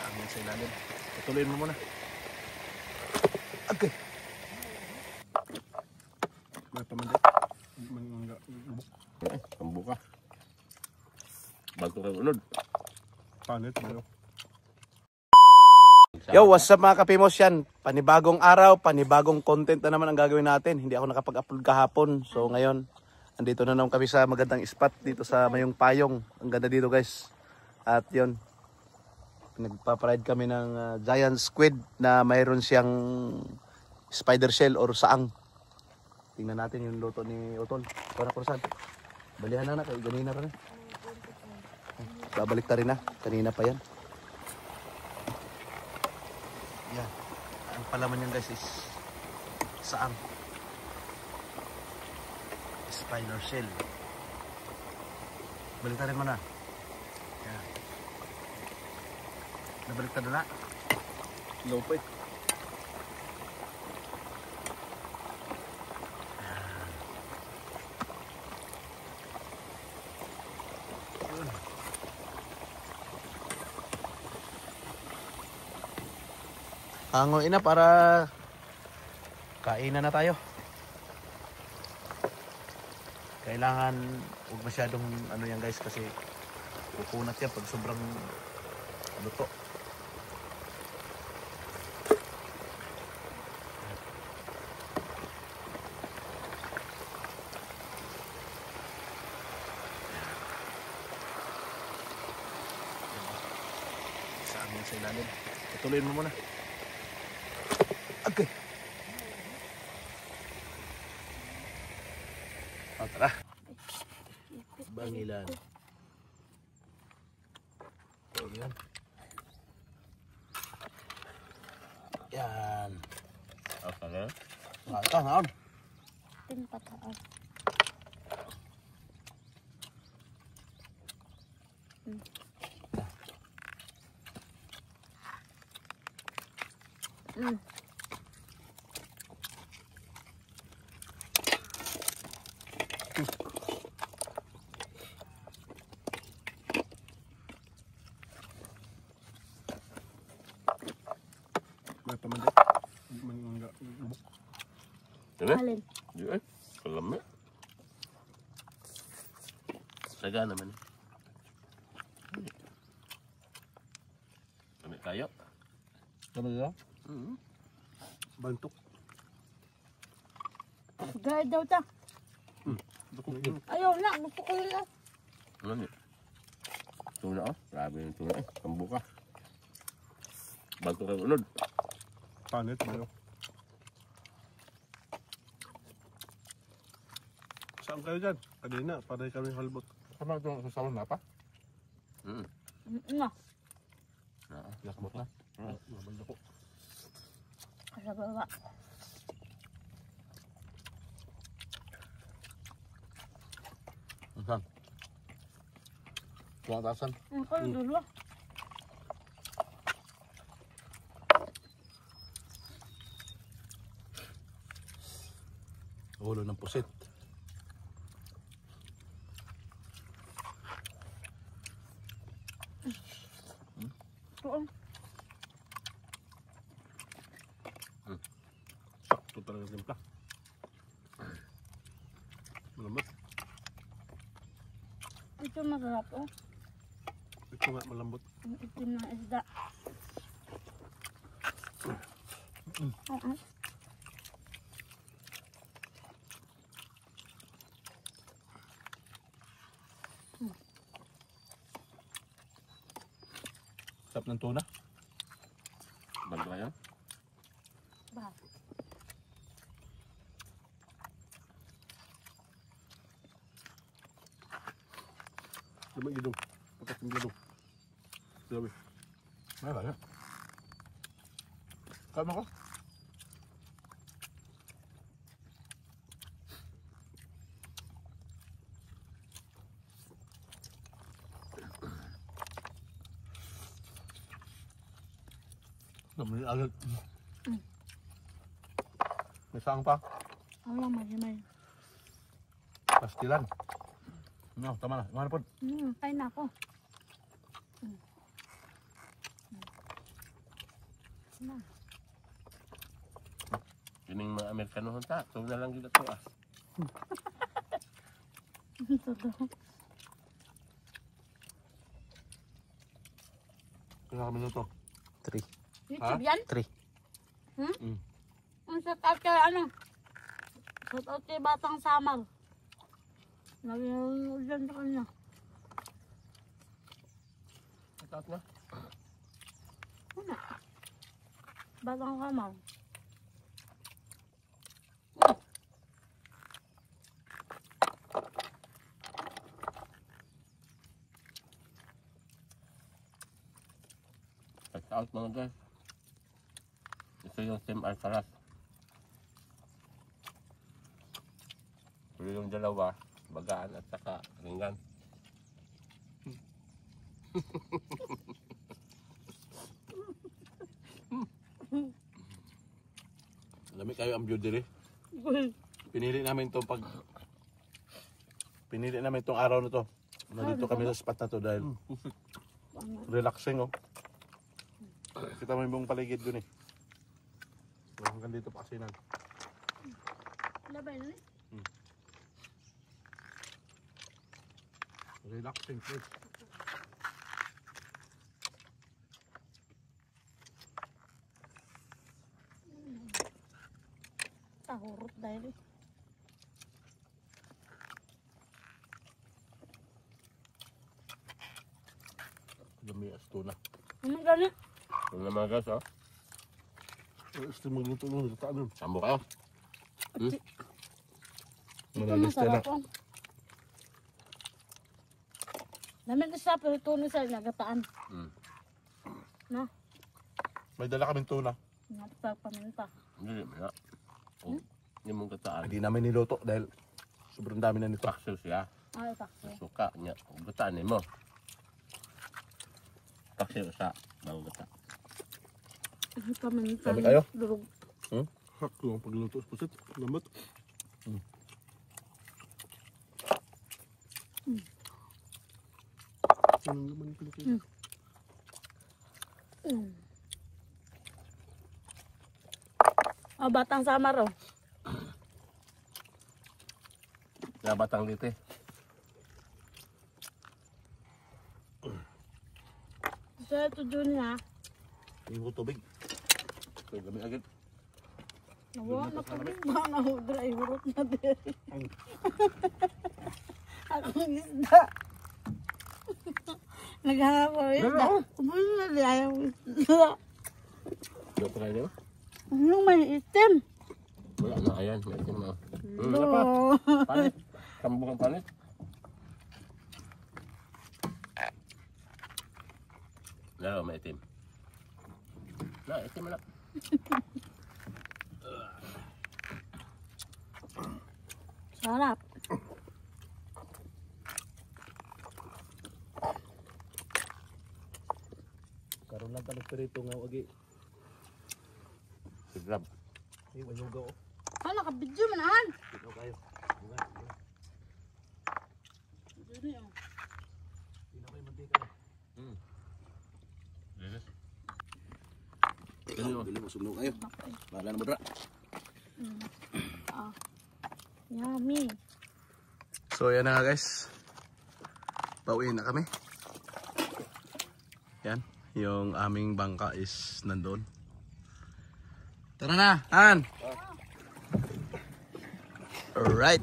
Saan yan sa ilalim? Patuloyin mo muna. Okay. May pamandit. Tambo ka. Bago ka unod. Panit ba? Yo, what's up mga kapimos yan? Panibagong araw, panibagong content na naman ang gagawin natin. Hindi ako nakapag-upload kahapon. So ngayon, andito na naman kami sa magandang spot dito sa Mayong Payong. Ang ganda dito guys. At yun, nagpaparide kami ng giant squid na mayroon siyang spider shell or saang. Tingnan natin yung luto ni Utol. Para kursan. Balihan na kay ganina pa na. Babalik ta rin na. Kanina pa yan. Yan. Ang palaman yan guys is saang. Spider shell. Balik ta rin mo na. Yan. Nabalik ta na. Lopit. Hangoy na para kainan na tayo. Kailangan huwag masyadong ano yan guys kasi kukunat yan pag sobrang luto. Saan yan sa ilalim? Patuloyin mo muna. Okay. O, tara. Bangilan. O, yan. Yan. Okay. Ito, naon. Pataan. May pamandit. Diba? Alin? Diba? Kalami. Saga naman. Kami kayo. Tama nila? Bantok. Gaya daw ta. Ayaw na, gusto ko yun. Ano niya? Tuna oh. Grabe yung tuna eh. Tambo ka. Bago ka unod. Panit ba? Saan kayo dyan? Kanina, paray kami halbot. Sama ito sa salon na pa? Na, Lakbot na. Mabanda ko. sa baba. Saan? Tuwang tasan? Ang kayo dulo. Ulo ng pusit. Tuon. Sakto talaga timpla. Malambot. Ito masarap oh. Ito nga malambot. Ang itim na isda. Sarap ng tuna. Bago ka yan? Ba. Lamang gidong. Pakat yung gidong. Sabi. May ba? Kama ko. Naman agad. May saang pa. Wala may. Pastilan. No, tama na. Mana po. Kain na ako. Kining mga Amerikano hunta. Ito na lang gila to ah. Ito daw. Kaya kami na to. 3. YouTube yan? 3. Ang shout out kay ano? Shout out kay Batang Samar. Naging dyan sa kanya. Itat na. Ano? Batang Samar. Check out mga guys. Ito yung Team Alcaraz. Pero yung dalawa, bagaan at saka ringan. Alam kayo ang beauty Pinili namin itong Pinili namin itong araw na to. Nandito kami sa spot na to dahil relaxing oh. Kita mo yung buong paligid dun eh. Hanggang dito pa kasinan. Labay na eh. Relaxing place. Tahurot dahil eh. Lami as tuna. Ano gano'n? Ito na mga guys oh. Gusto magluto ng lutaan nun. Sambo kayo. Ito Manalis masarap tela. oh. Namin kasi sa tuloy sa nagataan. No? May dala kaming tuna. Napagpaminta. Hindi na. Oh, hindi mong kataan. Hindi namin niluto dahil sobrang dami na nito. Pakso siya. Ay, takso. Suka niya. Gataan mo. Pakso sa bago gata. Paminta. Sabi kayo? Durog. Hakto ang pagluto sa pusit. Lambot. Ano naman yung Pilipino? Ah, Batang Samar oh. Kaya batang lite. So ito dun ha. Yung tubig. Ito kami agad. Nawa na tubig ba na hudra ay hurot na din. Akong isda. Naghahapo isda. Kumuli na di ayaw isda. Ito try nyo. Anong may itim? Wala na. Ayan. May itim na. Wala pa. Panit. Kambukang panit. Lalo, may itim. Na, itim na. Sarap. Karoon lang kami perito nga wagi. Si Grab. Ay, wanyuga oh. Ah, nakabidyo manahan. Ikaw kayo. Bunga. Dito yun. Hindi na kayo mantika. Lilis. Ganyan. Bili mo sumno kayo. Bahala na madra. Ah. Yummy. So yan na nga guys. Pauwi na kami. Yan. Yung aming bangka is nandun. Tara na, Han! Alright.